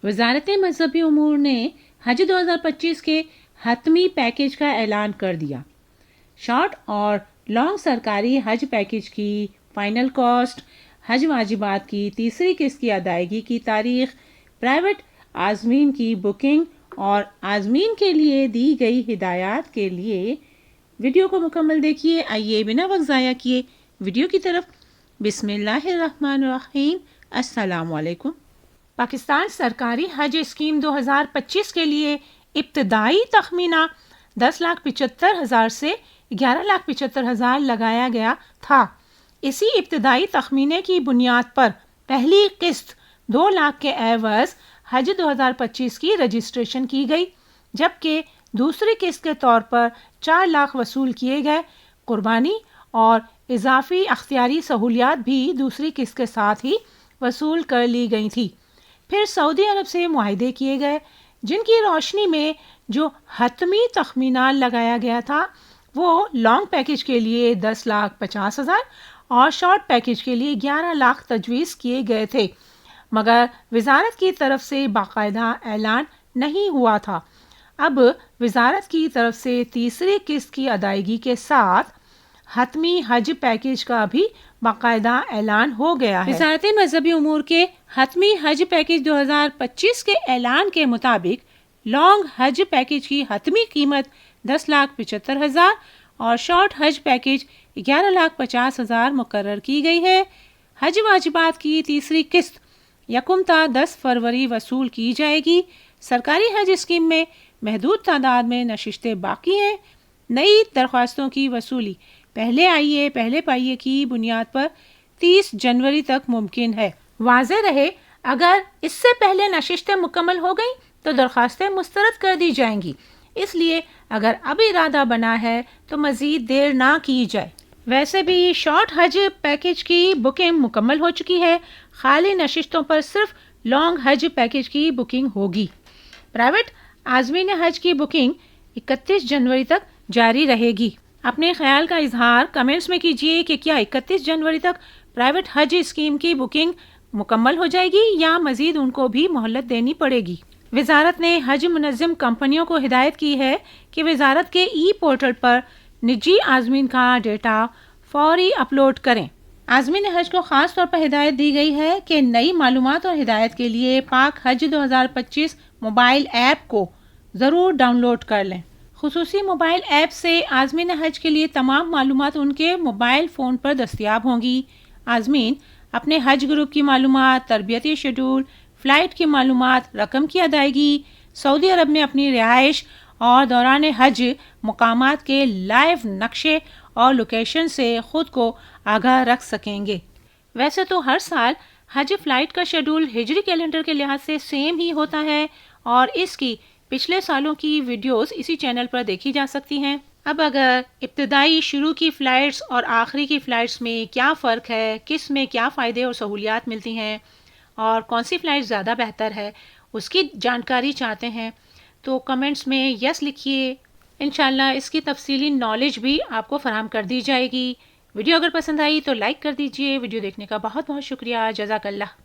وزارت مذہبی امور نے حج 2025 کے حتمی پیکیج کا اعلان کر دیا۔ شارٹ اور لانگ سرکاری حج پیکیج کی فائنل کاسٹ، حج واجبات کی تیسری قسط کی ادائیگی کی تاریخ، پرائیویٹ عازمین کی بکنگ اور عازمین کے لیے دی گئی ہدایات کے لیے ویڈیو کو مکمل دیکھیے۔ آئیے بنا وقت ضائع کیے ویڈیو کی طرف۔ بسم اللہ الرحمن الرحیم۔ السلام علیکم۔ پاکستان سرکاری حج اسکیم 2025 کے لیے ابتدائی تخمینہ 10,75,000 سے 11,75,000 لگایا گیا تھا۔ اسی ابتدائی تخمینے کی بنیاد پر پہلی قسط 2 لاکھ کے عوض حج 2025 کی رجسٹریشن کی گئی، جبکہ دوسری قسط کے طور پر 4 لاکھ وصول کیے گئے۔ قربانی اور اضافی اختیاری سہولیات بھی دوسری قسط کے ساتھ ہی وصول کر لی گئی تھی۔ پھر سعودی عرب سے معاہدے کیے گئے، جن کی روشنی میں جو حتمی تخمینہ لگایا گیا تھا وہ لانگ پیکیج کے لیے 10,50,000 اور شارٹ پیکیج کے لیے 11 لاکھ تجویز کیے گئے تھے، مگر وزارت کی طرف سے باقاعدہ اعلان نہیں ہوا تھا۔ اب وزارت کی طرف سے تیسری قسط کی ادائیگی کے ساتھ حتمی حج پیکیج کا بھی باقاعدہ اعلان ہو گیا ہے۔ وزارت مذہبی امور کے حتمی حج پیکیج 2025 کے اعلان کے مطابق لانگ حج پیکیج کی حتمی قیمت 10,75,000 اور شارٹ حج پیکیج 11,50,000 مقرر کی گئی ہے۔ حج واجبات کی تیسری قسط 1 تا 10 فروری وصول کی جائے گی۔ سرکاری حج اسکیم میں محدود تعداد میں نشستیں باقی ہیں۔ نئی درخواستوں کی وصولی پہلے آئیے پہلے پائیے کی بنیاد پر 30 جنوری تک ممکن ہے۔ واضح رہے، اگر اس سے پہلے نشستیں مکمل ہو گئیں تو درخواستیں مسترد کر دی جائیں گی، اس لیے اگر اب ارادہ بنا ہے تو مزید دیر نہ کی جائے۔ ویسے بھی شارٹ حج پیکیج کی بکنگ مکمل ہو چکی ہے، خالی نشستوں پر صرف لانگ حج پیکیج کی بکنگ ہوگی۔ پرائیویٹ عازمین حج کی بکنگ 31 جنوری تک جاری رہے گی۔ اپنے خیال کا اظہار کمنٹس میں کیجیے کہ کیا 31 جنوری تک پرائیویٹ حج اسکیم کی بکنگ مکمل ہو جائے گی یا مزید ان کو بھی مہلت دینی پڑے گی۔ وزارت نے حج منظم کمپنیوں کو ہدایت کی ہے کہ وزارت کے ای پورٹل پر نجی عازمین کا ڈیٹا فوری اپلوڈ کریں۔ عازمین حج کو خاص طور پر ہدایت دی گئی ہے کہ نئی معلومات اور ہدایت کے لیے پاک حج 2025 موبائل ایپ کو ضرور ڈاؤن لوڈ کر لیں۔ خصوصی موبائل ایپ سے عازمین حج کے لیے تمام معلومات ان کے موبائل فون پر دستیاب ہوں گی۔ عازمین اپنے حج گروپ کی معلومات، تربیتی شیڈول، فلائٹ کی معلومات، رقم کی ادائیگی، سعودی عرب میں اپنی رہائش اور دوران حج مقامات کے لائیو نقشے اور لوکیشن سے خود کو آگاہ رکھ سکیں گے۔ ویسے تو ہر سال حج فلائٹ کا شیڈول ہجری کیلنڈر کے لحاظ سے سیم ہی ہوتا ہے اور اس کی پچھلے سالوں کی ویڈیوز اسی چینل پر دیکھی جا سکتی ہیں۔ اب اگر ابتدائی شروع کی فلائٹس اور آخری کی فلائٹس میں کیا فرق ہے، کس میں کیا فائدے اور سہولیات ملتی ہیں اور کون سی فلائٹ زیادہ بہتر ہے، اس کی جانکاری چاہتے ہیں تو کمنٹس میں یس لکھیے۔ انشاءاللہ اس کی تفصیلی نالج بھی آپ کو فراہم کر دی جائے گی۔ ویڈیو اگر پسند آئی تو لائک کر دیجئے۔ ویڈیو دیکھنے کا بہت بہت شکریہ۔ جزاک اللہ۔